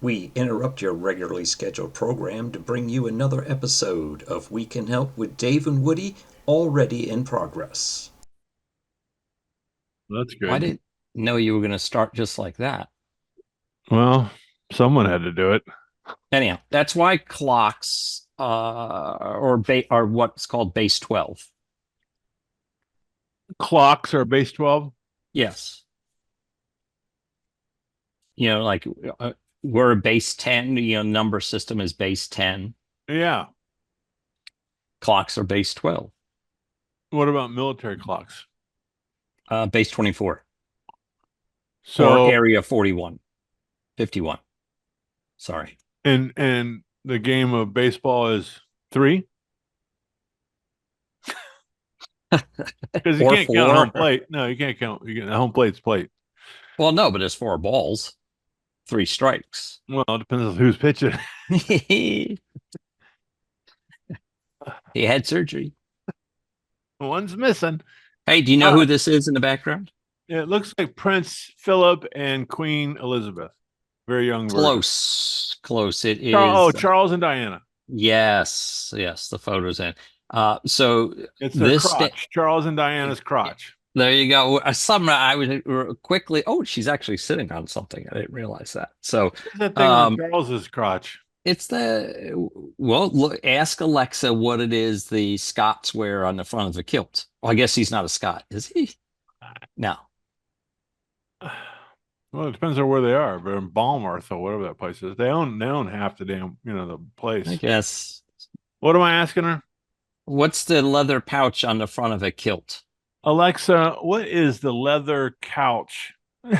We interrupt your regularly scheduled program to bring you another episode of We Can Help with Dave and Woody, already in progress. That's I good. didn't know you were going to start just like that. Well, someone had to do it. Anyhow, that's why clocks are what's called base 12. Clocks are base 12. Yes. Like we're a base 10, number system is base 10. Yeah. Clocks are base 12. What about military clocks? Base 24 or So, area 41, 51. Sorry. and the game of baseball is three because you Or can't count home four. plate. No, you can't count. The home plate's plate. Well, no, but it's four balls, three strikes. Well, it depends on who's pitching. He had surgery. One's missing. Hey, do you know Uh, who this is in the background? it looks like Prince Philip and Queen Elizabeth. Very young version. Close. It Oh, is. Charles and Diana. Yes, the photo's in. So It's their this sta- crotch. Charles and Diana's crotch. there you go. Some I was quickly. Oh, she's actually sitting on something. I didn't realize that. So, What's that thing on um, Charles's crotch? it's look. Ask Alexa what it is the Scots wear on the front of the kilt. Well, I guess he's not a Scot, is he? No. Well, it depends on where they are, but in Balmorth or whatever that place is, they own half the damn the I place. guess. What am I asking her? What's the leather pouch on the front of a kilt? Alexa, what is the leather couch? Hold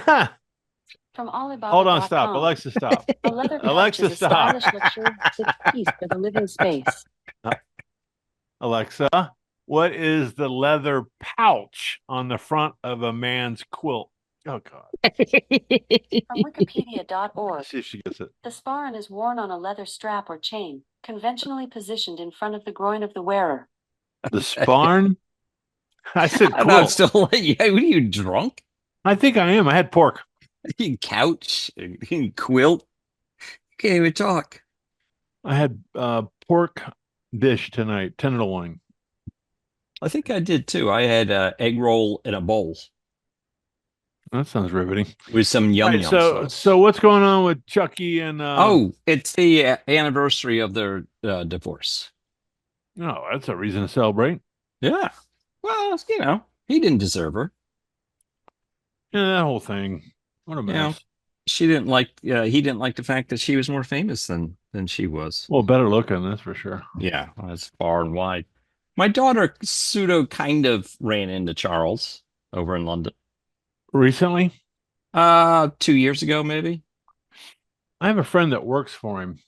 From on, stop. Alibaba.com, Alexa, stop. a leather couch Alexa, is a stop. stylish luxurious piece for the living space. Alexa, what is the leather pouch on the front of a man's quilt? Oh God. From Wikipedia.org, Let's see if she gets it. the sporran is worn on a leather strap or chain, conventionally positioned in front of the groin of the wearer. The sparn? I said I'm not quilt. still. Yeah, what are you drunk? I think I am. I had pork. Couch, quilt. Can't even talk. I had pork dish tonight, tenderloin. I think I did too. I had egg roll in a bowl That sounds riveting. with some All yum right, yum so sauce. so what's going on with Chucky and Oh, it's the anniversary of their divorce. no, that's a reason to celebrate. Yeah. Well, he didn't deserve her. Yeah, that whole thing. What a You know, mess. she didn't like. He didn't like the fact that she was more famous than she was. Well, better looking, that's for sure. Yeah, that's far and wide. My daughter pseudo kind of ran into Charles over in London. Recently, 2 years ago, maybe. I have a friend that works for him.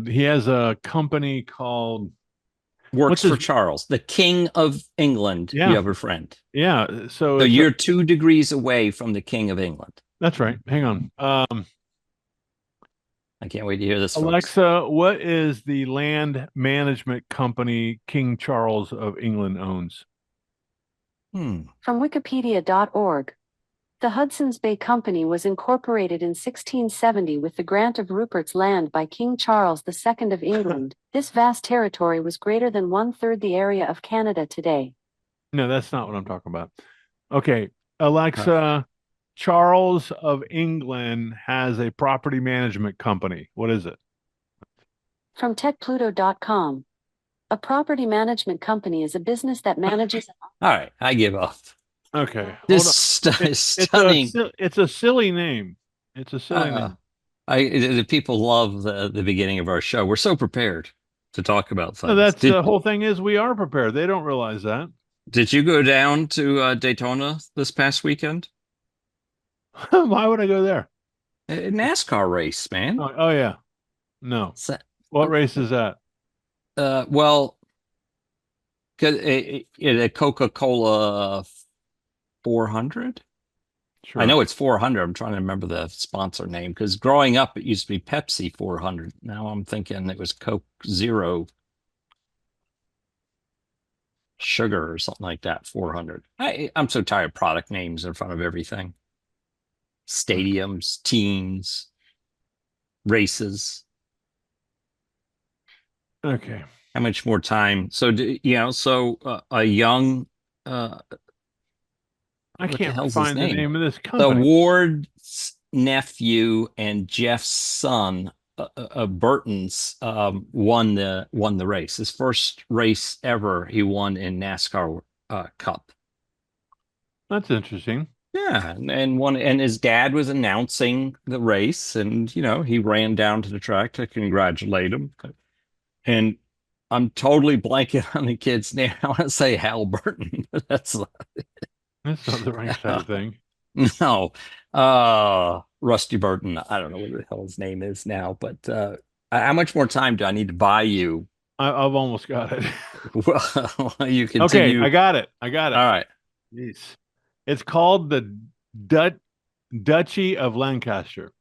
He has a company called Works what's for his Charles, the King of England. You yeah, have a friend. yeah. So So it's you're 2 degrees away from the King of England. that's right. Hang on. I can't wait to hear this, folks. Alexa, what is the land management company King Charles of England owns? From Wikipedia.org, the Hudson's Bay Company was incorporated in 1670 with the grant of Rupert's Land by King Charles II of England. This vast territory was greater than one-third the area of Canada today. No, that's not what I'm talking about. Okay, Alexa, Charles of England has a property management company. What is it? From TechPluto.com, a property management company is a business that manages. All right, I give up. Okay, hold This on. is It's stunning. it's a silly name. It's a silly Uh, name. the people love the beginning of our show. We're so prepared to talk about No, things. that's the whole thing is we are prepared. They don't realize that. Did you go down to Daytona this past weekend? Why would I go there? A NASCAR race, man. Oh yeah. No. So- What race is that? well, 'cause a Coca-Cola 400. Sure. I know it's 400. I'm trying to remember the sponsor name because growing up it used to be Pepsi 400. Now I'm thinking it was Coke Zero Sugar or something like that 400. I'm so tired of product names in front of everything. Stadiums, teams. races. Okay. How much more time? So, a young, I what the can't hell's his find the name? name of this The company. Ward's nephew and Jeff's son, Burton's, won the race. His first race ever, he won in NASCAR Cup. That's interesting. Yeah, and his dad was announcing the race, and he ran down to the track to congratulate him. And I'm totally blanking on the kid's name. I want to say Hal Burton, but that's That's not the right side of thing. no. Rusty Burton. I don't know what the hell his name is now, but how much more time do I need to buy you? I've almost got it. Well, you Okay, continue. I got it. I got it. All right. Jeez. It's called the Duchy of Lancaster.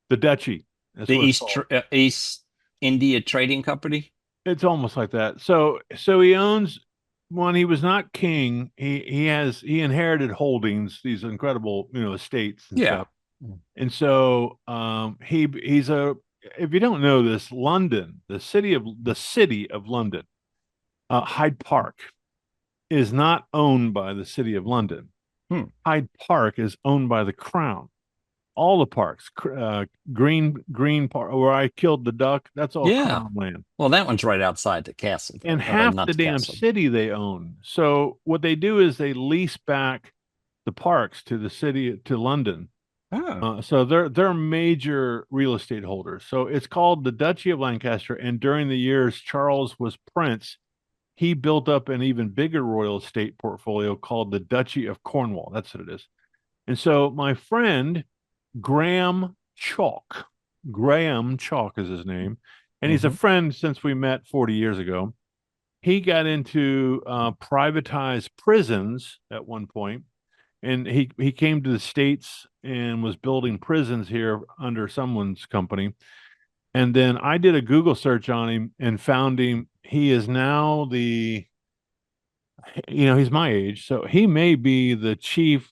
The Duchy. That's The what it's called. East India Trading Company. It's almost like that. So he owns, when he was not king, he inherited holdings, these incredible, estates and Yeah. stuff. And so he's if you don't know this, London, the city of London, Hyde Park is not owned by the city of London. Hyde Park is owned by the Crown. All the parks, Green Park, where I killed the duck, that's all Yeah. Crown land. Well, that one's right outside the castle. And Or half not the damn castle. city they own. So what they do is they lease back the parks to the city, to London. Oh. So they're major real estate holders. So it's called the Duchy of Lancaster. And during the years Charles was prince, he built up an even bigger royal estate portfolio called the Duchy of Cornwall. That's what it is. And so my friend Graham Chalk is his name, and he's a friend since we met 40 years ago. He got into privatized prisons at one point, and he came to the States and was building prisons here under someone's company. And then I did a Google search on him and found him. He is now he's my age, so he may be the chief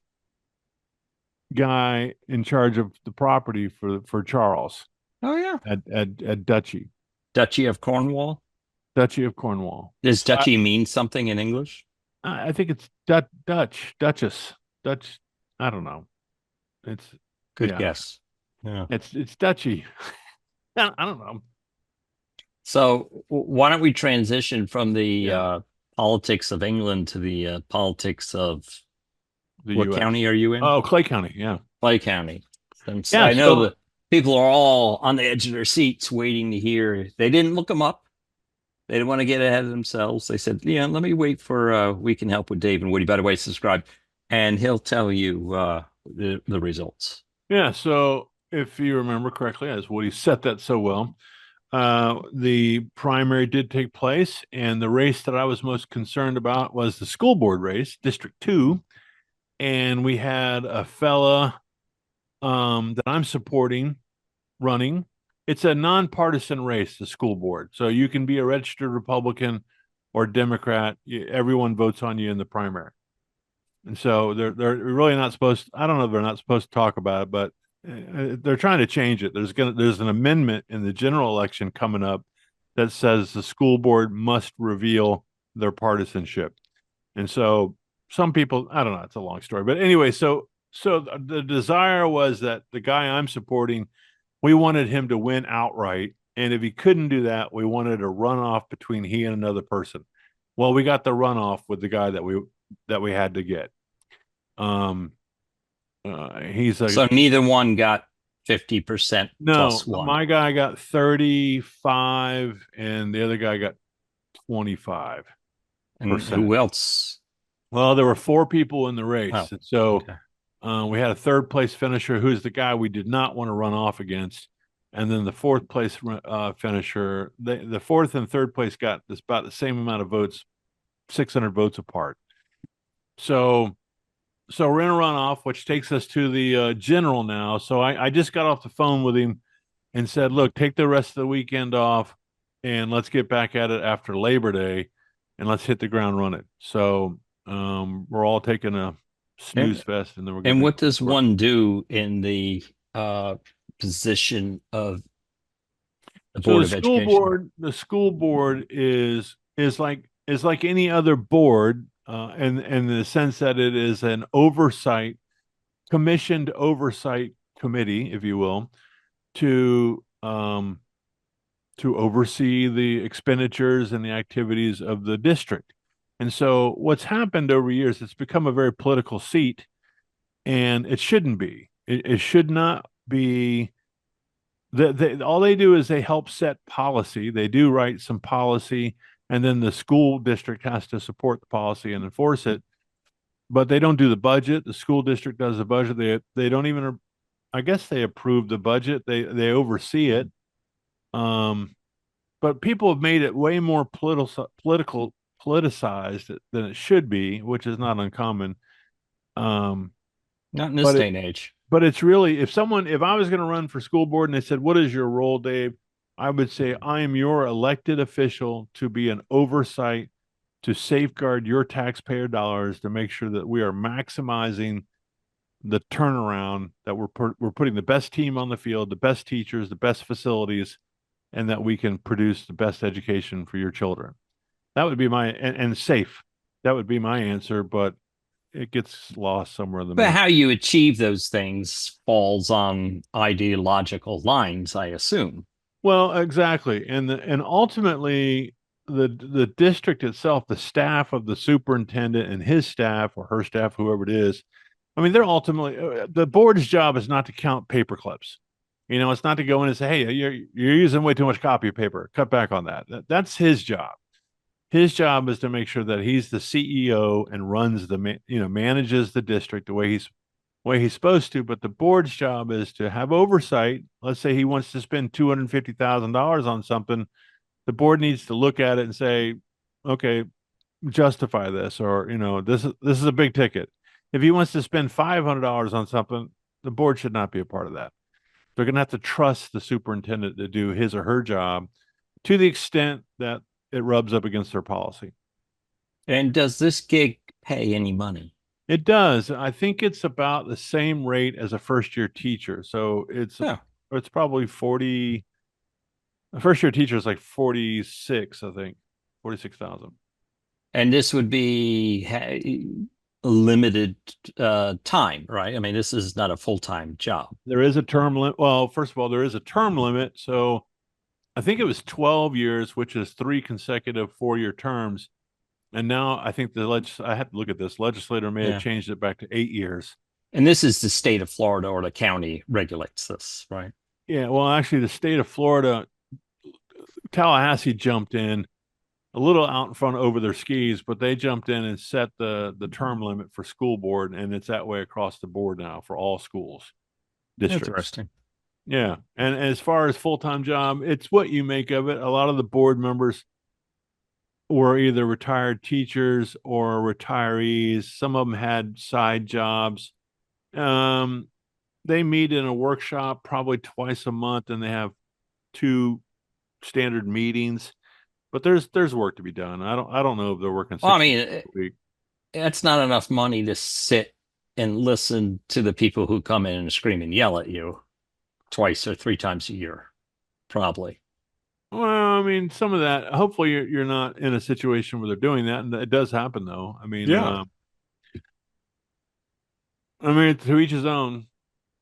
guy in charge of the property for Charles Oh yeah. at Duchy of Cornwall. Duchy of Cornwall. Does Duchy mean something in English? I think it's Duchess. Dutch. I don't know. It's Good guess. Yeah. It's Duchy. I don't know. So why don't we transition from the politics of England to the politics of what US. county are you in? Oh, Clay County. Yeah. Clay County. And so Yeah, I know so- that people are all on the edge of their seats waiting to hear. They didn't look them up. They didn't want to get ahead of themselves. They said, let me wait for We Can Help with Dave and Woody. By the way, subscribe, and he'll tell you the results. Yeah. So if you remember correctly, as Woody said that so well, the primary did take place, and the race that I was most concerned about was the school board race, District 2. And we had a fella that I'm supporting running. It's a nonpartisan race, the school board. So you can be a registered Republican or Democrat. Everyone votes on you in the primary. And so they're really not supposed to, I don't know if they're not supposed to talk about it, but they're trying to change it. There's an amendment in the general election coming up that says the school board must reveal their partisanship. And so some people, I don't know, it's a long story, but anyway, so the desire was that the guy I'm supporting, we wanted him to win outright. And if he couldn't do that, we wanted a runoff between he and another person. Well, we got the runoff with the guy that we had to get. So neither one got 50% plus one. My guy got 35 and the other guy got 25. And who else? Well, there were 4 people in the race. Oh, and so okay. we had a 3rd place finisher who's the guy we did not want to run off against. And then the 4th place finisher, the 4th and 3rd place got about the same amount of votes, 600 votes apart. So we're in a runoff, which takes us to the general now. So I just got off the phone with him and said, look, take the rest of the weekend off and let's get back at it after Labor Day and let's hit the ground running. So we're all taking a snooze fest. And then we're And what does one do in the position of The So Board of Education. the school board is like any other board, in the sense that it is an oversight, commissioned oversight committee, if you will, to oversee the expenditures and the activities of the district. And so what's happened over years, it's become a very political seat, and it shouldn't be. It should not be. All they do is they help set policy. They do write some policy, and then the school district has to support the policy and enforce it. But they don't do the budget. The school district does the budget. They don't even. I guess they approve the budget. They oversee it. But people have made it way more politicized than it should be, which is not uncommon. Um, Not in this but day and age. but it's really, if I was going to run for school board and they said, "What is your role, Dave?" I would say, "I am your elected official to be an oversight, to safeguard your taxpayer dollars, to make sure that we are maximizing the turnaround, that we're putting the best team on the field, the best teachers, the best facilities, and that we can produce the best education for your children." That would be and safe. That would be my answer, but it gets lost somewhere in the But middle. how you achieve those things falls on ideological lines, I assume. Well, exactly. And ultimately the district itself, the staff of the superintendent and his staff or her staff, whoever it is, I mean, they're ultimately, the board's job is not to count paper clips. It's not to go in and say, "Hey, you're using way too much copy paper. Cut back on that." That's his job. His job is to make sure that he's the CEO and runs manages the district the way he's supposed to. But the board's job is to have oversight. Let's say he wants to spend $250,000 on something. The board needs to look at it and say, "Okay, justify this," or this is a big ticket. If he wants to spend $500 on something, the board should not be a part of that. They're going to have to trust the superintendent to do his or her job to the extent that it rubs up against their policy. And does this gig pay any money? It does. I think it's about the same rate as a first year teacher. So it's probably 40. A first year teacher is like 46, I think, 46,000. And this would be limited time, right? I mean, this is not a full-time job. There is a term limit. Well, first of all, there is a term limit. So I think it was 12 years, which is 3 consecutive 4-year terms. And now I think I have to look at this. Legislator may have changed it back to 8 years. And this is the state of Florida, or the county regulates this, right? Yeah. Well, actually, the state of Florida, Tallahassee jumped in a little out in front over their skis, but they jumped in and set the term limit for school board, and it's that way across the board now for all schools, districts. Interesting. Yeah. And as far as full-time job, it's what you make of it. A lot of the board members were either retired teachers or retirees. Some of them had side jobs. They meet in a workshop probably twice a month, and they have 2 standard meetings. But there's work to be done. I don't know if they're working 6 days a week. That's not enough money to sit and listen to the people who come in and scream and yell at you twice or 3 times a year, probably. Well, I mean, some of that. Hopefully, you're not in a situation where they're doing that, and it does happen, though. I mean, to each his own.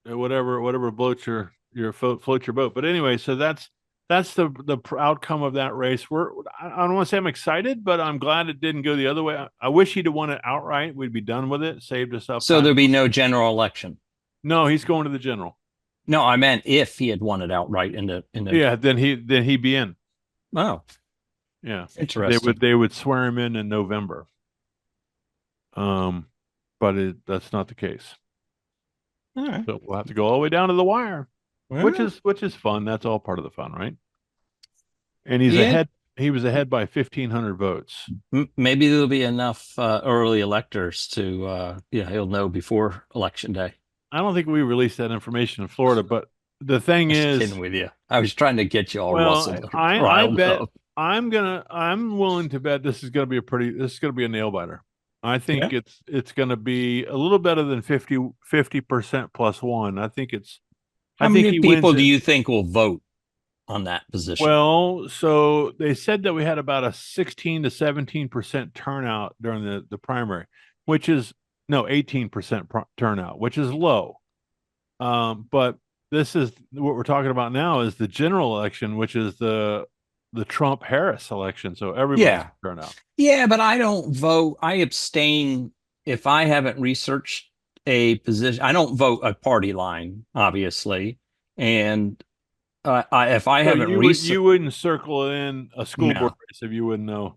Whatever floats your boat. But anyway, so that's the outcome of that race. I don't want to say I'm excited, but I'm glad it didn't go the other way. I wish he'd have won it outright. We'd be done with it. Saved us up. So there'd be no general election. No, he's going to the general. No, I meant if he had won it outright in the. Yeah, then he'd be in. Oh, yeah, interesting. They would swear him in November. But that's not the case. All right. So we'll have to go all the way down to the wire, which is fun. That's all part of the fun, right? And he's ahead. He was ahead by 1,500 votes. Maybe there'll be enough early electors to he'll know before election day. I don't think we released that information in Florida, but the thing is, kidding with you. I was trying to get you all rustled. I bet I'm willing to bet this is going to be a nail biter. I think it's going to be a little better than 50% +1. I think it's. How many people do you think will vote on that position? Well, so they said that we had about a 16 to 17% turnout during the primary, which is no 18% turnout, which is low. But this is what we're talking about now is the general election, which is the Trump Harris election. So everybody's turn out. Yeah, but I don't vote. I abstain if I haven't researched a position. I don't vote a party line, obviously, and if I So haven't you wouldn't circle in a school board race if you wouldn't know.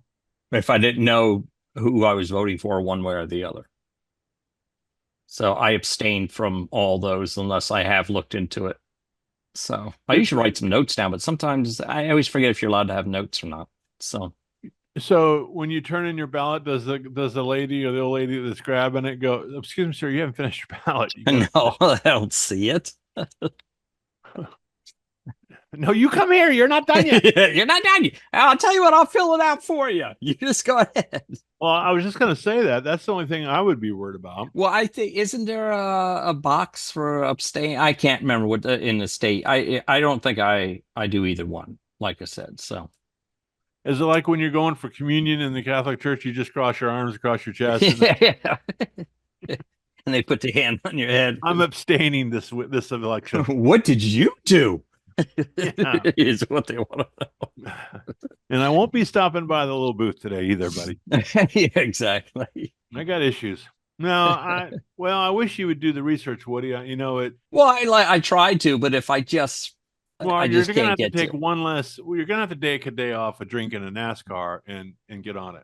If I didn't know who I was voting for one way or the other. So I abstain from all those unless I have looked into it. So I usually write some notes down, but sometimes I always forget if you're allowed to have notes or not. So when you turn in your ballot, does the lady or the old lady that's grabbing it go, "Excuse me, sir, you haven't finished your ballot"? No, I don't see it. No, you come here. You're not done yet. You're not done yet. I'll tell you what, I'll fill it out for you. You just go ahead. Well, I was just going to say that. That's the only thing I would be worried about. Well, I think, isn't there a box for abstain? I can't remember what in the state. I don't think I do either one, like I said. So is it like when you're going for communion in the Catholic Church, you just cross your arms across your chest? Yeah. And they put the hand on your head. I'm abstaining this election. What did you do? Yeah. Is what they want to know. And I won't be stopping by the little booth today either, buddy. Yeah, exactly. I got issues. No, I wish you would do the research, Woody. You know it. Well, I tried to, but if I just you're gonna have to take one less. Well, you're gonna have to take a day off of drinking a NASCAR and get on it.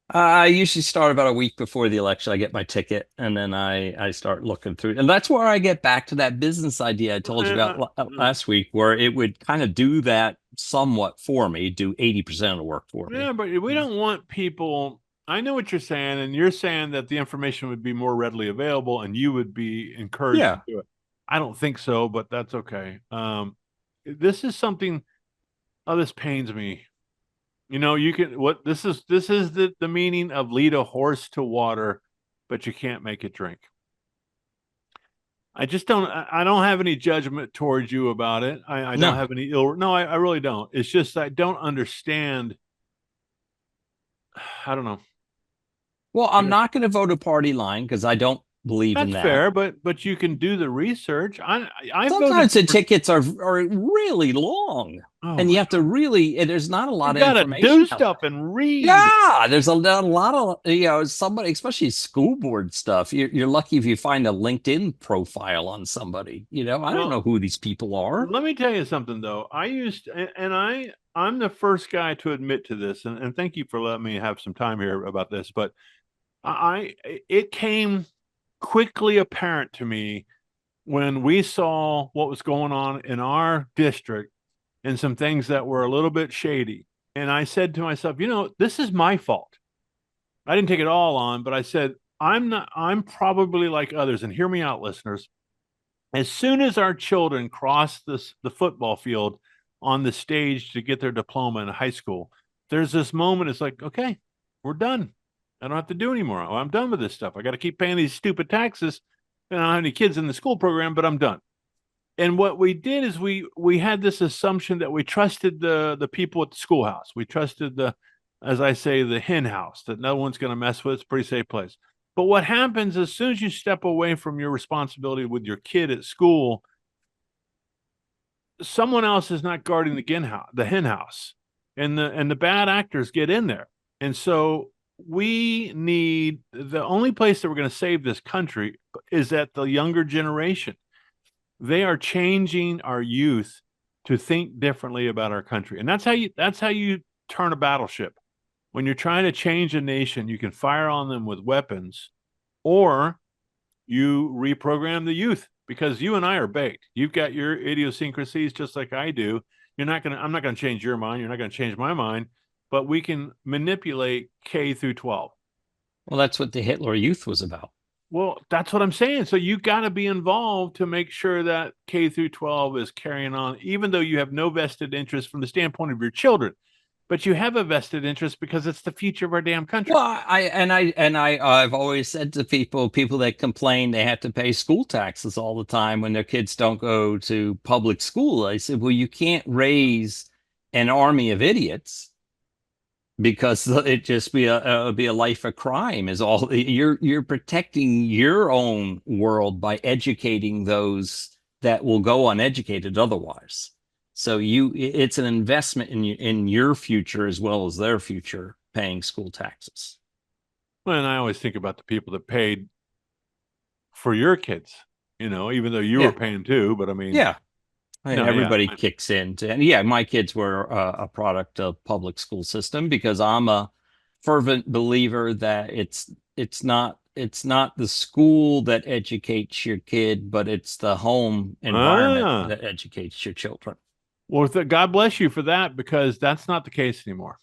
I usually start about a week before the election. I get my ticket and then I start looking through. And that's where I get back to that business idea I told you about last week, where it would kind of do that somewhat for me, do 80% of the work for me. Yeah, but we don't want people. I know what you're saying, and you're saying that the information would be more readily available and you would be encouraged to do it. I don't think so, but that's okay. This is something, this pains me. You know, this is the meaning of lead a horse to water, but you can't make it drink. I don't have any judgment towards you about it. I don't have any I really don't. It's just, I don't understand. I don't know. Well, I'm not going to vote a party line because I don't believe in that. That's fair, but you can do the research. Sometimes the tickets are really long, and you have to really. There's not a lot of information. You got to do stuff and read. Yeah, there's a lot of somebody, especially school board stuff. You're lucky if you find a LinkedIn profile on somebody. I don't know who these people are. Let me tell you something though. I'm the first guy to admit to this, and thank you for letting me have some time here about this. But it came quickly apparent to me when we saw what was going on in our district and some things that were a little bit shady. And I said to myself, this is my fault. I didn't take it all on, but I said, I'm probably like others. And hear me out, listeners. As soon as our children cross the football field on the stage to get their diploma in high school, there's this moment. It's like, okay, we're done. I don't have to do anymore. I'm done with this stuff. I got to keep paying these stupid taxes. And I don't have any kids in the school program, but I'm done. And what we did is we had this assumption that we trusted the people at the schoolhouse. We trusted as I say, the hen house, that no one's going to mess with. It's a pretty safe place. But what happens as soon as you step away from your responsibility with your kid at school, someone else is not guarding the hen house, and the bad actors get in there. And so we need, the only place that we're going to save this country is at the younger generation. They are changing our youth to think differently about our country. And that's how you turn a battleship. When you're trying to change a nation, you can fire on them with weapons, or you reprogram the youth, because you and I are baked. You've got your idiosyncrasies just like I do. I'm not going to change your mind. You're not going to change my mind. But we can manipulate K through 12. Well, that's what the Hitler Youth was about. Well, that's what I'm saying. So you got to be involved to make sure that K through 12 is carrying on, even though you have no vested interest from the standpoint of your children. but you have a vested interest because it's the future of our damn country. Well, I've always said to people that complain they have to pay school taxes all the time when their kids don't go to public school. I said, well, you can't raise an army of idiots because it just be a life of crime. Is all you're protecting your own world by educating those that will go uneducated otherwise. So it's an investment in your future as well as their future, paying school taxes. Well, and I always think about the people that paid for your kids, even though you Yeah. were paying too. But I mean, Yeah, I mean, No, yeah. everybody kicks in. And yeah, my kids were a product of public school system because I'm a fervent believer that it's not the school that educates your kid, but it's the home environment that educates your children. Well, God bless you for that, because that's not the case anymore.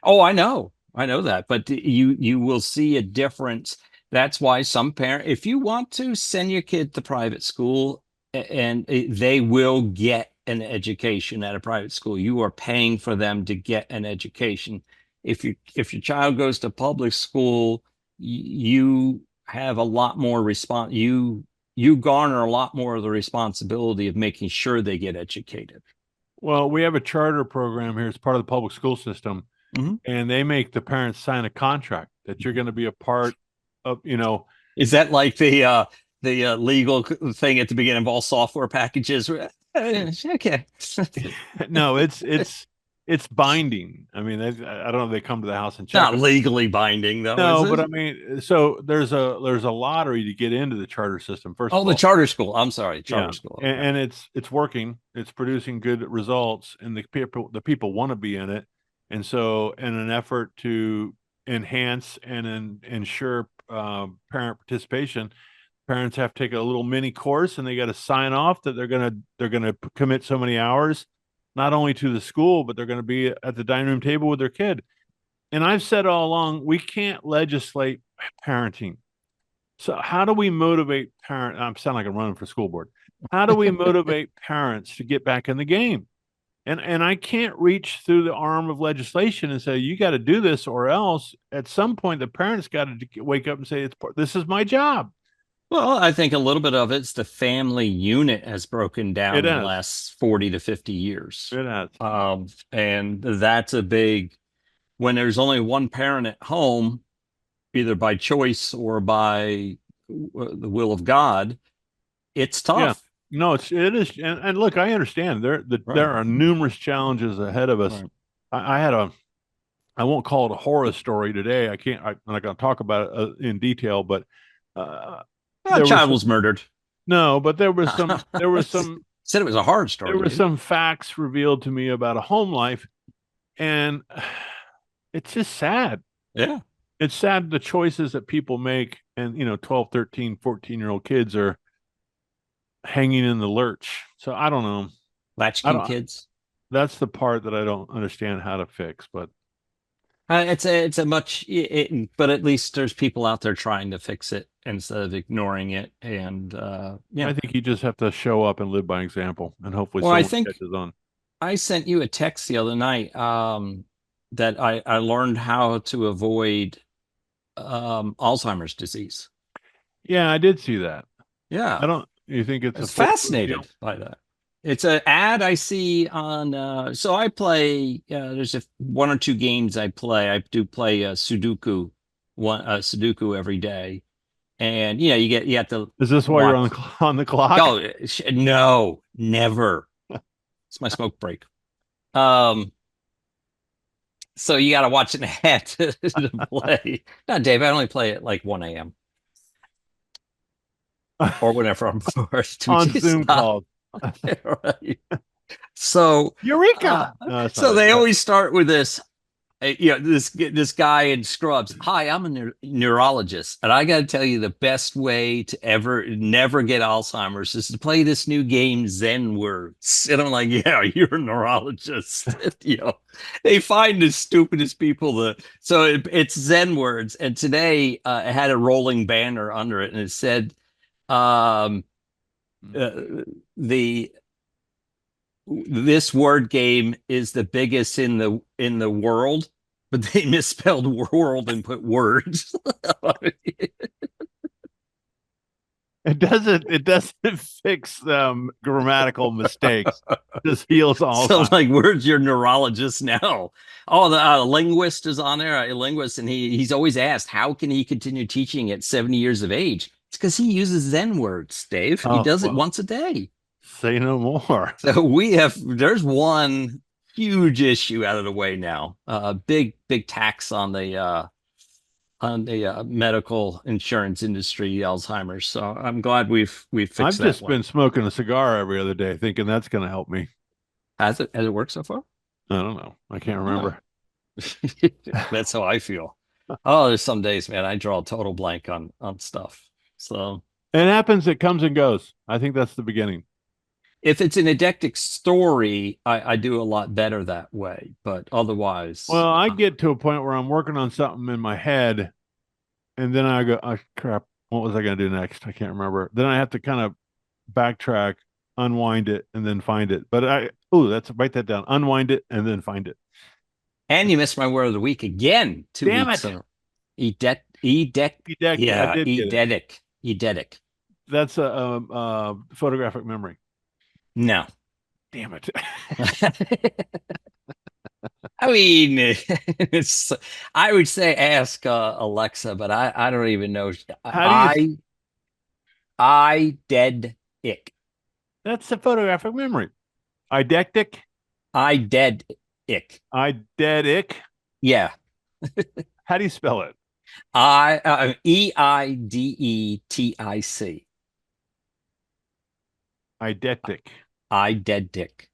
Oh, I know that, but you will see a difference. That's why some parent, if you want to send your kid to private school, and they will get an education at a private school. You are paying for them to get an education. If your child goes to public school, you have a lot more you garner a lot more of the responsibility of making sure they get educated. Well, we have a charter program here as part of the public school system, and they make the parents sign a contract that you're going to be a part of, Is that like the legal thing at the beginning of all software packages? Okay. No, it's binding. I mean, I don't know if they come to the house and check. Not legally binding though. No, but I mean, so there's a lottery to get into the charter system first. Oh, the charter school. I'm sorry, charter school. Okay. And it's working. It's producing good results, and the people want to be in it. And so, in an effort to enhance and ensure parent participation, parents have to take a little mini course, and they got to sign off that they're gonna commit so many hours, not only to the school, but they're going to be at the dining room table with their kid. And I've said all along, we can't legislate parenting. So how do we motivate parents? I sound like I'm running for school board. How do we motivate parents to get back in the game? And I can't reach through the arm of legislation and say, you got to do this, or else at some point the parents got to wake up and say, this is my job. Well, I think a little bit of it's the family unit has broken down in the last 40 to 50 years. It has. And that's a big, when there's only one parent at home, either by choice or by the will of God, it's tough. Yeah. No, it is. And look, I understand there are numerous challenges ahead of us. Right. I won't call it a horror story today. I'm not going to talk about it in detail, but a child was murdered. No, but there was some said it was a hard story. There were some facts revealed to me about a home life, and it's just sad. Yeah. It's sad, the choices that people make, and 12, 13, 14-year-old kids are hanging in the lurch. So I don't know. Latchkey kids. That's the part that I don't understand how to fix, but but at least there's people out there trying to fix it instead of ignoring it. And I think you just have to show up and live by example, and hopefully someone catches on. I sent you a text the other night that I learned how to avoid Alzheimer's disease. Yeah, I did see that. Yeah. You think it's fascinated by that? It's an ad I see on. So I play. There's one or two games I play. I do play Sudoku, Sudoku every day, and you have to. Is this why you're on the clock? Oh no, never. It's my smoke break. So you got to watch an ad to play. No, Dave, I only play at like 1 a.m. or whenever I'm bored. On Zoom calls. Right. So Eureka! So they always start with this. This guy in scrubs. Hi, I'm a neurologist, and I got to tell you, the best way to never get Alzheimer's is to play this new game, Zen Words. And I'm like, yeah, you're a neurologist. They find the stupidest people. So it's Zen Words, and today it had a rolling banner under it, and it said, this word game is the biggest in the world, but they misspelled world and put words. It doesn't fix grammatical mistakes. It just heals all So time. like, where's your neurologist now? Oh, the linguist is on there, a linguist, and he's always asked, how can he continue teaching at 70 years of age? It's because he uses Zen words, Dave. He Oh, does it well. once a day. Say no more. So there's one huge issue out of the way now. Big tax on the medical insurance industry, Alzheimer's. So I'm glad we've fixed I've that just one. been smoking a cigar every other day, thinking that's going to help me. Has it worked so far? I don't know. I can't remember. That's how I feel. Oh, there's some days, man, I draw a total blank on stuff. So It happens. It comes and goes. I think that's the beginning. if it's an eidetic story, I do a lot better that way. But otherwise, Well, I get to a point where I'm working on something in my head, and then I go, oh, crap, what was I going to do next? I can't remember. Then I have to kind of backtrack, unwind it, and then find it. But write that down. Unwind it and then find it. and you missed my word of the week again. Damn weeks it. in. Yeah, I did get it. eidetic. That's a photographic memory. No. Damn it. I mean, it's. I would say ask Alexa, but I don't even know. How do you? I dead ick. That's a photographic memory. Eidectic. I dead ick. Eidetic. Yeah. How do you spell it? EIDETIC. Eidetic. I dead dick.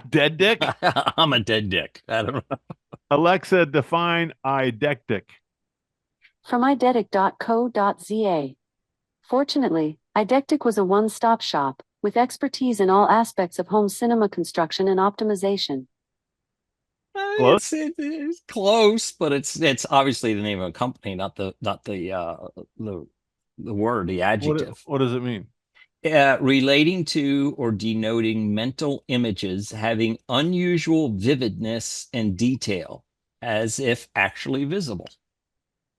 Dead dick. I'm a dead dick. I don't know. Alexa, define eidectic. From eidetic.co.za. Fortunately, Eidectic was a one-stop shop, with expertise in all aspects of home cinema construction and optimization. Close? It's close, but it's obviously the name of a company, not the word, the adjective. What does it mean? Relating to or denoting mental images having unusual vividness and detail, as if actually visible.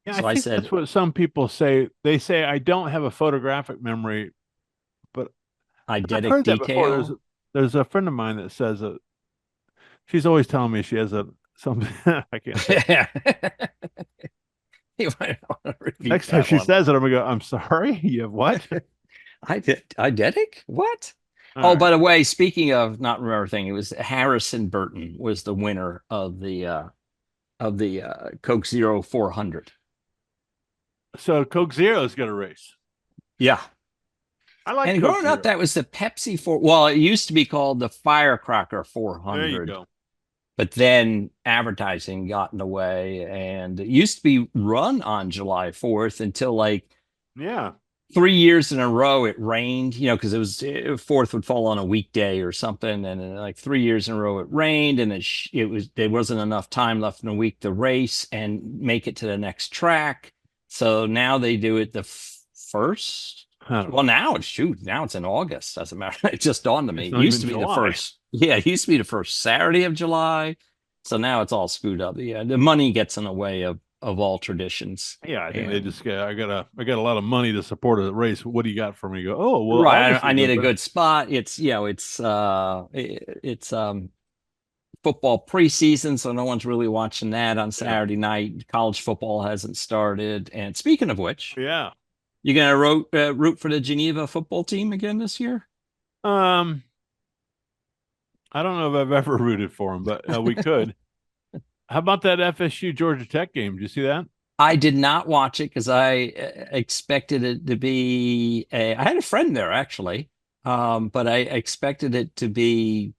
Yeah, So I I think said- that's what some people say. They say I don't have a photographic memory, but I've Eidetic heard that before. detail. There's a friend of mine that says that she's always telling me she has something. I can't say. You might want to repeat Next time that she one. says it, I'm gonna go, I'm sorry. You have what? Eidetic? What? All right. By the way, speaking of not remember thing, it was Harrison Burton was the winner of the Coke Zero 400. So Coke Zero's got a race. Yeah. I like And Coke growing up, Zero. that was the Pepsi 4. Well, it used to be called the Firecracker 400. There you go. But then advertising got in the way, and it used to be run on July 4th until like Yeah. 3 years in a row it rained, because it was 4th would fall on a weekday or something, and then, like 3 years in a row it rained, and there wasn't enough time left in a week to race and make it to the next track. So now they do it the first. Well, now it's in August. Doesn't matter. It just dawned on me. It's It not used to even be the July. first. Yeah, it used to be the first Saturday of July. So now it's all screwed up. Yeah, the money gets in the way of all traditions. Yeah, I think they And- just I got a lot of money to support a race. What do you got for me? You go, oh well, Right. August I is need a better. good spot. It's football preseason, so no one's really watching that on Saturday night. College football hasn't started. And speaking of which, Yeah. you gonna root for the Geneva football team again this year? I don't know if I've ever rooted for him, but we could. How about that FSU Georgia Tech game? Did you see that? I did not watch it because I expected it to be I had a friend there actually, but I expected it to be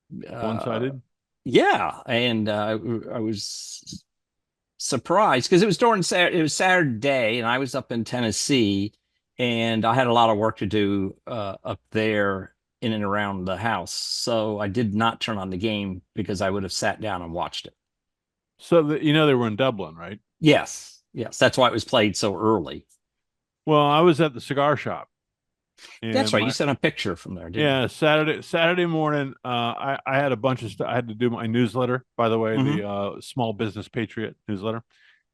One-sided. Yeah, and I was surprised because it was Saturday, and I was up in Tennessee, and I had a lot of work to do up there in and around the house. So I did not turn on the game because I would have sat down and watched it. So they were in Dublin, right? Yes, that's why it was played so early. Well, I was at the cigar shop. That's And right. You sent a picture from there, didn't yeah, Saturday morning, I had a bunch of stuff. I had to do my newsletter, by the way, you? the Small Business Patriot newsletter.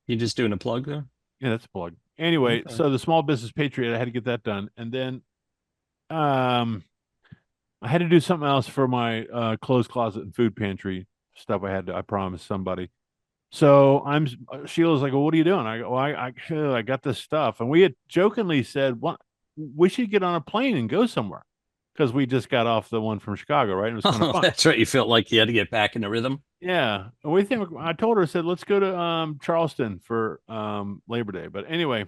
You just doing a plug there? Yeah, that's a plug. Anyway, Okay. so the Small Business Patriot, I had to get that done, and then I had to do something else for my clothes closet and food pantry stuff. I promised somebody. So Sheila's like, well, what are you doing? I go, well, I got this stuff, and we had jokingly said, what we should get on a plane and go somewhere because we just got off the one from Chicago, right? It was kind of Oh, fun. that's right. You felt like you had to get back in the rhythm. Yeah, and I told her, I said, let's go to Charleston for Labor Day. But anyway,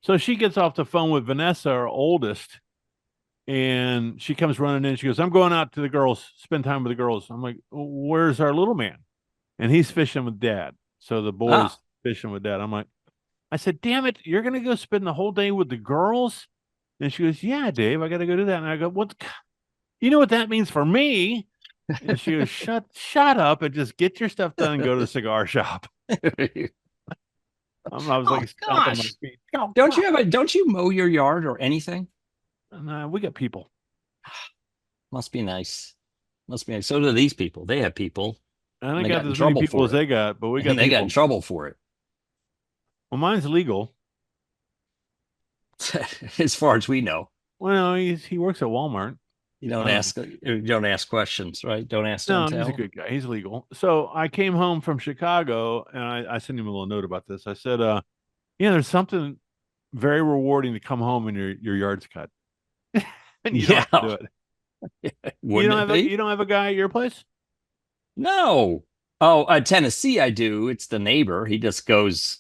so she gets off the phone with Vanessa, our oldest, and she comes running in. She goes, I'm going out to the girls, spend time with the girls. I'm like, where's our little man? And he's fishing with dad. So the boy's Ah. fishing with dad. I said, damn it, you're going to go spend the whole day with the girls? And she goes, yeah, Dave, I got to go do that. And I go, what? You know what that means for me? And she goes, shut up and just get your stuff done and go to the cigar shop. I was like, stomping my gosh. feet. Don't you mow your yard or anything? Nah, we got people. Must be nice. Must be nice. So do these people. They have people. I They ain't got got in as many trouble people for as it. they got, but we got And they got in people. trouble for it. Well, mine's legal. As far as we know. Well, he works at Walmart. You don't ask questions, right? Don't ask, No, don't he's a tell. good guy. He's legal. So I came home from Chicago and I sent him a little note about this. I said, there's something very rewarding to come home and your yard's cut. And you don't have to do it. You don't have a guy at your place? No. Oh, Tennessee, I do. It's the neighbor. He just goes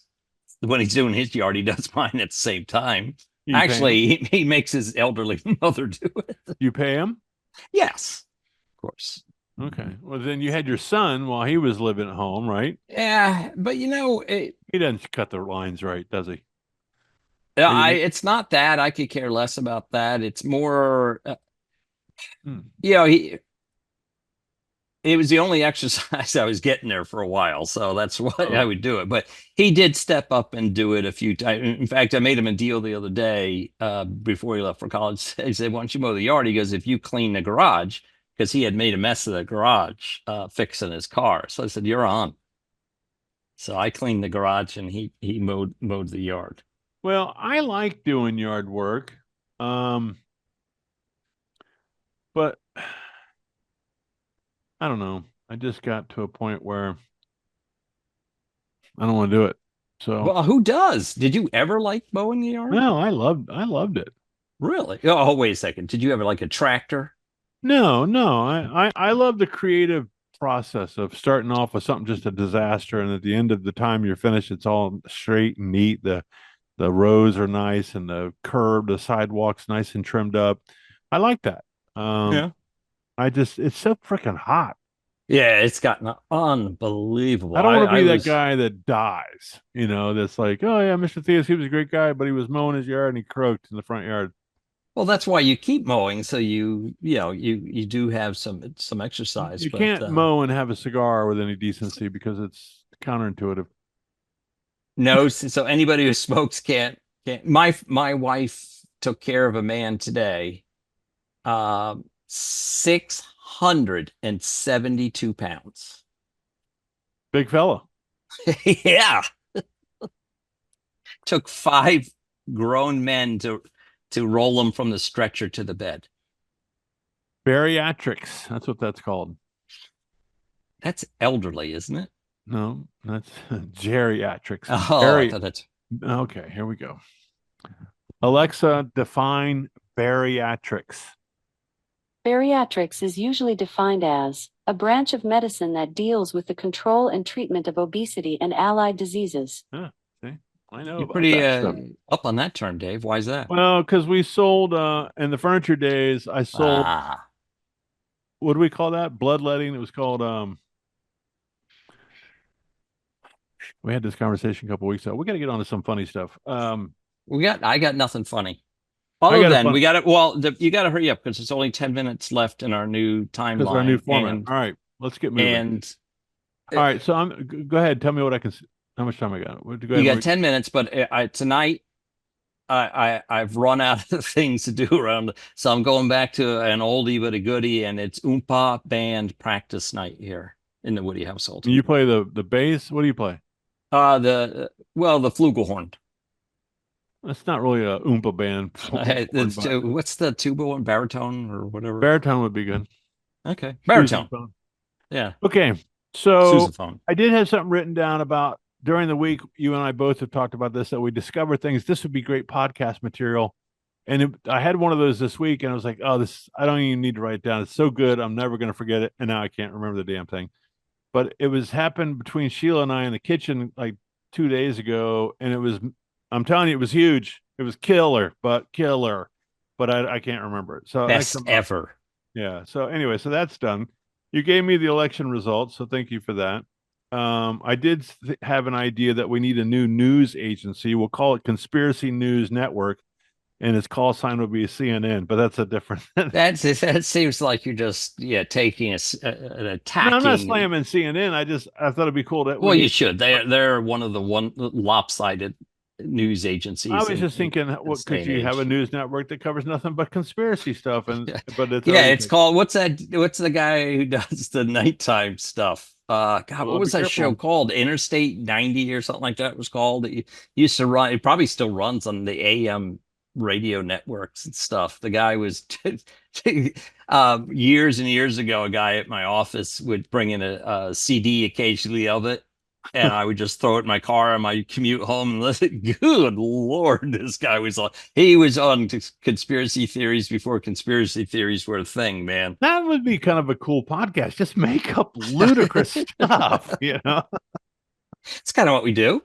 when he's doing his yard, he does mine at the same time. You pay him? Actually, he makes his elderly mother do it. You pay him? Yes, of course. Okay. Well, then you had your son while he was living at home, right? Yeah, but He doesn't cut the lines right, does he? it's not that. I could care less about that. It's more, it was the only exercise I was getting there for a while, so that's why I would do it. But he did step up and do it a few times. In fact, I made him a deal the other day before he left for college. He said, "Why don't you mow the yard?" He goes, "If you clean the garage," because he had made a mess of the garage fixing his car. So I said, "You're on." So I cleaned the garage and he mowed the yard. Well, I like doing yard work, but I don't know. I just got to a point where I don't want to do it. So, well, who does? Did you ever like mowing the yard? No, I loved it. Really? Oh, wait a second. Did you ever like a tractor? No. I love the creative process of starting off with something just a disaster, and at the end of the time you're finished, it's all straight and neat. The rows are nice, and the sidewalk's nice and trimmed up. I like that. Yeah. It's so freaking hot. Yeah, it's gotten unbelievable. I don't want to be that guy that dies, that's like, oh yeah, Mr. Theus, he was a great guy, but he was mowing his yard and he croaked in the front yard. Well, that's why you keep mowing, so you do have some exercise. You can't mow and have a cigar with any decency because it's counterintuitive. No, so anybody who smokes can't. My wife took care of a man today. 672 pounds. Big fella. Yeah. Took 5 grown men to roll him from the stretcher to the bed. Bariatrics. That's what that's called. That's elderly, isn't it? No, that's geriatrics. Oh, I thought that's... Okay, here we go. Alexa, define bariatrics. Bariatrics is usually defined as a branch of medicine that deals with the control and treatment of obesity and allied diseases. See, I know. You're pretty up on that term, Dave. Why is that? Well, because we sold in the furniture days. I sold. What do we call that? Bloodletting. It was called. We had this conversation a couple weeks ago. We got to get on to some funny stuff. I got nothing funny. Other than we got it. Well, you got to hurry up because it's only 10 minutes left in our new timeline. Because our new format. All right, let's get moving. All right, so go ahead. Tell me what I can. How much time I got? You got 10 minutes, but tonight I've run out of things to do around, so I'm going back to an oldie but a goodie, and it's Oompa band practice night here in the Woody household. You play the bass. What do you play? The flugelhorn. That's not really a Oompa band. What's the tuba one? Baritone or whatever? Baritone would be good. Okay, baritone. Sousaphone. Yeah. Okay, so Sousaphone. I did have something written down about during the week. You and I both have talked about this, that we discover things. This would be great podcast material. And I had one of those this week, and I was like, oh, this, I don't even need to write it down. It's so good. I'm never going to forget it. And now I can't remember the damn thing. But it was happened between Sheila and I in the kitchen like 2 days ago. And it was, I'm telling you, it was huge. It was killer. But I can't remember it. So best ever. Yeah. So anyway, so that's done. You gave me the election results. So thank you for that. I did have an idea that we need a new news agency. We'll call it Conspiracy News Network, and its call sign will be CNN. But that's a different. That seems like you're just taking an attack. No, I'm not slamming CNN. I thought it'd be cool to. Well, you should. They're one of the lopsided news agencies. I was just thinking, what could you have a news network that covers nothing but conspiracy stuff? And but it's called what's the guy who does the nighttime stuff? God, what was that show called? Interstate 90 or something like that it was called. It used to run. It probably still runs on the AM radio networks and stuff. The guy was years and years ago. A guy at my office would bring in a CD occasionally of it, and I would just throw it in my car on my commute home and listen. Good Lord, this guy was on conspiracy theories before conspiracy theories were a thing, man. That would be kind of a cool podcast. Just make up ludicrous stuff, you know? It's kind of what we do.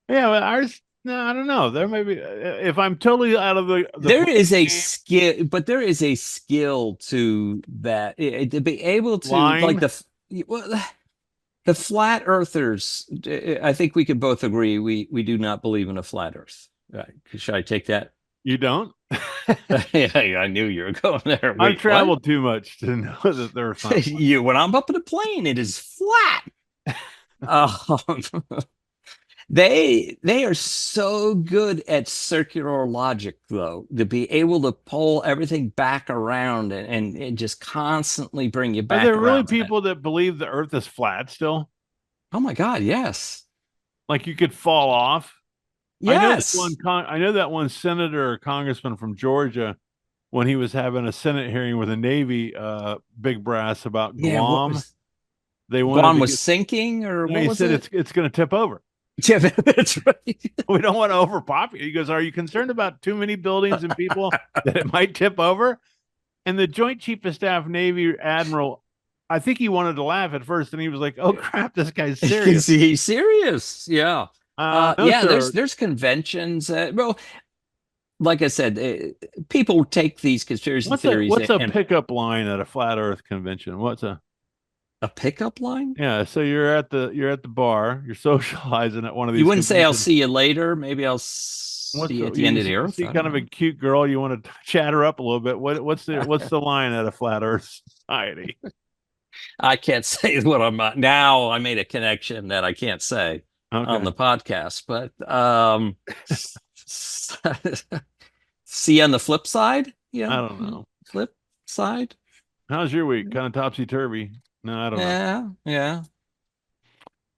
Yeah, but ours, no, I don't know. There may be, if I'm totally out of there is a skill, but there is a skill to that, to be able to like the flat earthers. I think we could both agree we do not believe in a flat earth. Right? Should I take that? You don't? Yeah, I knew you were going there. I've traveled too much to know that they're flat. When I'm up in a plane, it is flat. They are so good at circular logic, though, to be able to pull everything back around and just constantly bring you back. Are there really people that believe the earth is flat still? Oh my God, yes. Like you could fall off? Yes. I know that one senator or congressman from Georgia, when he was having a Senate hearing with a Navy big brass about Guam. Guam was sinking, or what was it? It's going to tip over. Yeah, that's right. We don't want to overpopulate. He goes, are you concerned about too many buildings and people that it might tip over? And the Joint Chief of Staff Navy Admiral, I think he wanted to laugh at first, and he was like, oh crap, this guy's serious. He's serious. Yeah. No, there's conventions. Well, like I said, people take these conspiracy theories. What's a pickup line at a flat Earth convention? What's a pickup line? Yeah, so you're at the bar, you're socializing at one of these. You wouldn't say I'll see you later. Maybe I'll see you at the end of the earth. See kind of a cute girl, you want to chat her up a little bit. What's the line at a flat Earth society? I can't say what I'm now. I made a connection that I can't say on the podcast, but see you on the flip side. Yeah, I don't know. Flip side. How's your week? Kind of topsy turvy. No, I don't know. Yeah.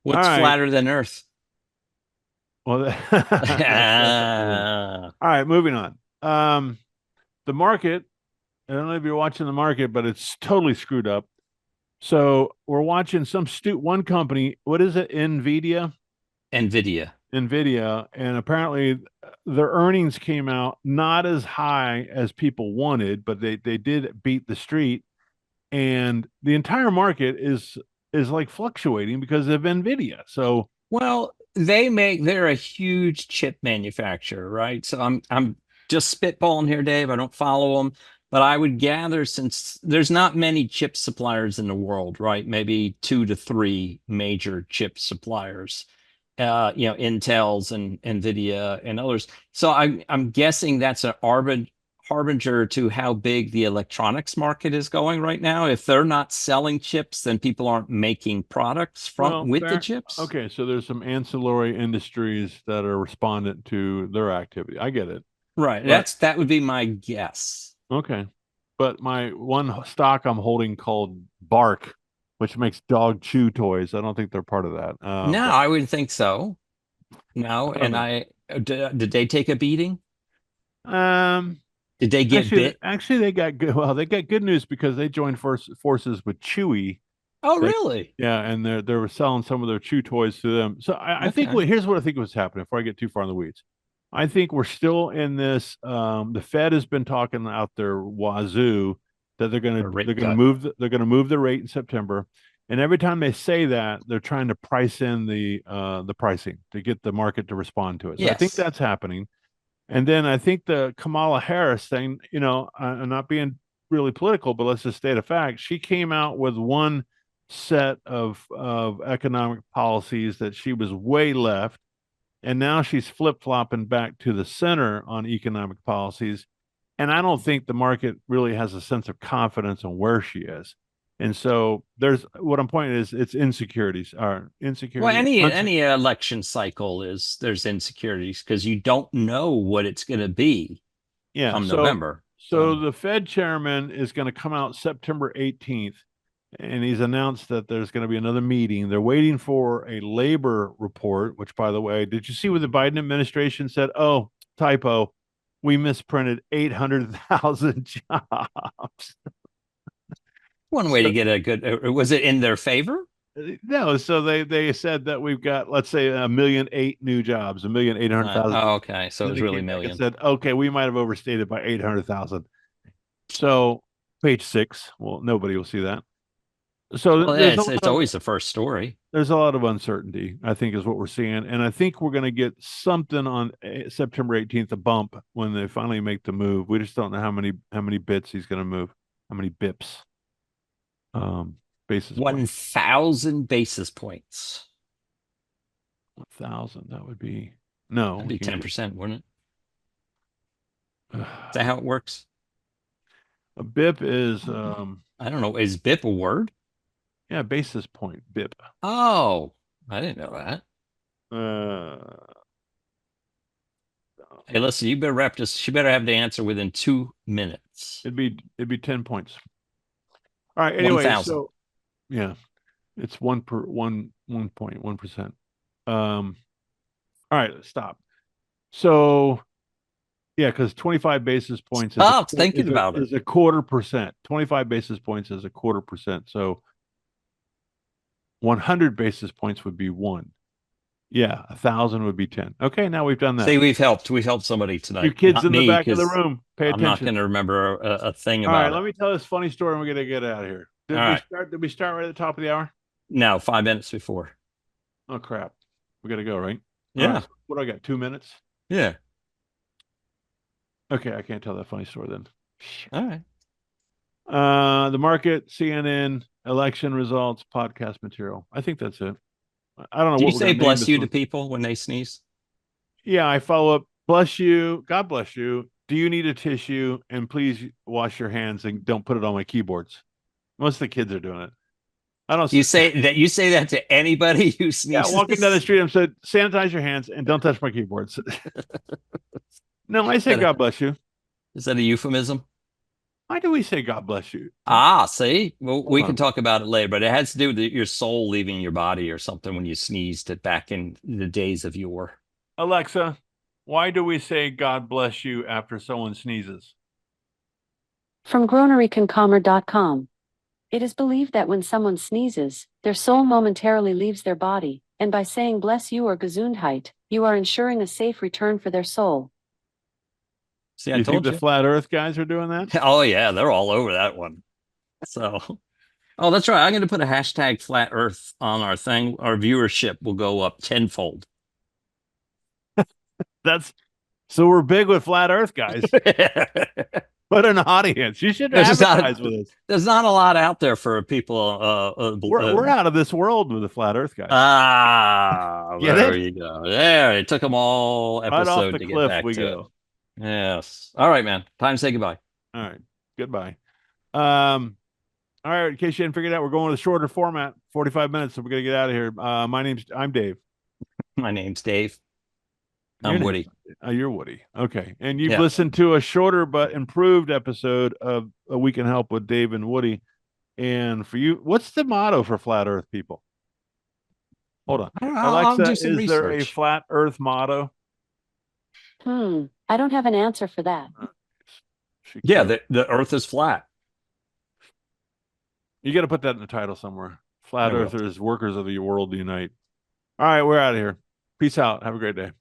What's flatter than Earth? Well, all right, moving on. The market. I don't know if you're watching the market, but it's totally screwed up. So we're watching one company. What is it? NVIDIA, and apparently their earnings came out not as high as people wanted, but they did beat the street. And the entire market is like fluctuating because of NVIDIA. So, well, they're a huge chip manufacturer, right? So I'm just spitballing here, Dave. I don't follow them, but I would gather, since there's not many chip suppliers in the world, right? Maybe 2 to 3 major chip suppliers, Intel's and NVIDIA and others. So I'm guessing that's an harbinger to how big the electronics market is going right now. If they're not selling chips, then people aren't making products with the chips. Okay, so there's some ancillary industries that are respondent to their activity. I get it. Right. That would be my guess. Okay. But my one stock I'm holding called Bark, which makes dog chew toys. I don't think they're part of that. No, I wouldn't think so. No, and did they take a beating? Did they get bit? Actually, they got good. Well, they got good news because they joined forces with Chewy. Oh, really? Yeah, and they were selling some of their chew toys to them. So I think here's what I think was happening before I get too far in the weeds. I think we're still in this. The Fed has been talking out their wazoo that they're going to move the rate in September, and every time they say that, they're trying to price in the pricing to get the market to respond to it. So I think that's happening. And then I think the Kamala Harris thing, I'm not being really political, but let's just state a fact. She came out with one set of economic policies that she was way left. And now she's flip-flopping back to the center on economic policies. And I don't think the market really has a sense of confidence on where she is. And so what I'm pointing is it's insecurities. Well, any election cycle there's insecurities because you don't know what it's going to be come November. So the Fed chairman is going to come out September 18th, and he's announced that there's going to be another meeting. They're waiting for a labor report, which, by the way, did you see what the Biden administration said? Oh, typo. We misprinted 800,000 jobs. One way to get a good, was it in their favor? No. So they said that we've got, let's say, 1,000,008 new jobs, 1,800,000. Oh, okay. So it was really million. Said, okay, we might have overstated by 800,000. So page 6. Well, nobody will see that. So it's always the first story. There's a lot of uncertainty, I think, is what we're seeing. And I think we're going to get something on September 18th, a bump when they finally make the move. We just don't know how many bits he's going to move, how many bips. Basis 1,000 basis points. 1,000. That would be that'd be 10%, wouldn't it? Is that how it works? A bip is I don't know. Is bip a word? Yeah, basis point, bip. Oh, I didn't know that. Hey, listen, you better wrap this. She better have the answer within 2 minutes. It'd be 10 points. All right. Anyway, 1,000. So yeah, it's 1.1%. All right, stop. So yeah, because 25 basis points. Is a 0.25%. 25 basis points is a 0.25%. So 100 basis points would be 1. Yeah, 1,000 would be 10. Okay, now we've done that. See, we've helped somebody tonight. You kids in the back of the room, pay attention. I'm not going to remember a thing about it. All right, let me tell this funny story and we're going to get out of here. Did we start right at the top of the hour? No, 5 minutes before. Oh, crap. We got to go, right? Yeah. Right, what do I got, 2 minutes? Yeah. Okay, I can't tell that funny story then. All right. The market, CNN, election results, podcast material. I think that's it. I don't know. Do you say bless you to people when they sneeze? Yeah, I follow up. Bless you. God bless you. Do you need a tissue? And please wash your hands and don't put it on my keyboards. Most of the kids are doing it. I don't. You say that to anybody who sneezes. Yeah, walking down the street, I'm saying sanitize your hands and don't touch my keyboards. No, I say God bless you. Is that a euphemism? Why do we say God bless you? See, well, we can talk about it later, but it has to do with your soul leaving your body or something when you sneezed back in the days of yore. Alexa, why do we say God bless you after someone sneezes? From GronericandCalmer.com. It is believed that when someone sneezes, their soul momentarily leaves their body, and by saying bless you or Gesundheit, you are ensuring a safe return for their soul. See, I told you. The flat Earth guys are doing that? Oh, yeah, they're all over that one. So, that's right. I'm going to put a hashtag flat Earth on our thing. Our viewership will go up tenfold. So we're big with flat Earth guys. What an audience. You should advertise with us. There's not a lot out there for people. We're out of this world with the flat Earth guys. There you go. There, it took them all episode right off the to cliff get back we to go. it. Yes. All right, man. Time to say goodbye. All right. Goodbye. All right. In case you hadn't figured it out, we're going with a shorter format, 45 minutes. So we're going to get out of here. I'm Dave. My name's Dave. Your I'm name- Woody. You're Woody. Okay. And you've Yeah. listened to a shorter but improved episode of A We Can Help with Dave and Woody. And for you, what's the motto for flat earth people? Hold on. I'll Alexa, do some is there a research. flat earth motto? I don't have an answer for that. Yeah, the Earth is flat. You got to put that in the title somewhere. Flat I will. Earthers, workers of the world unite. All right, we're out of here. Peace out. Have a great day.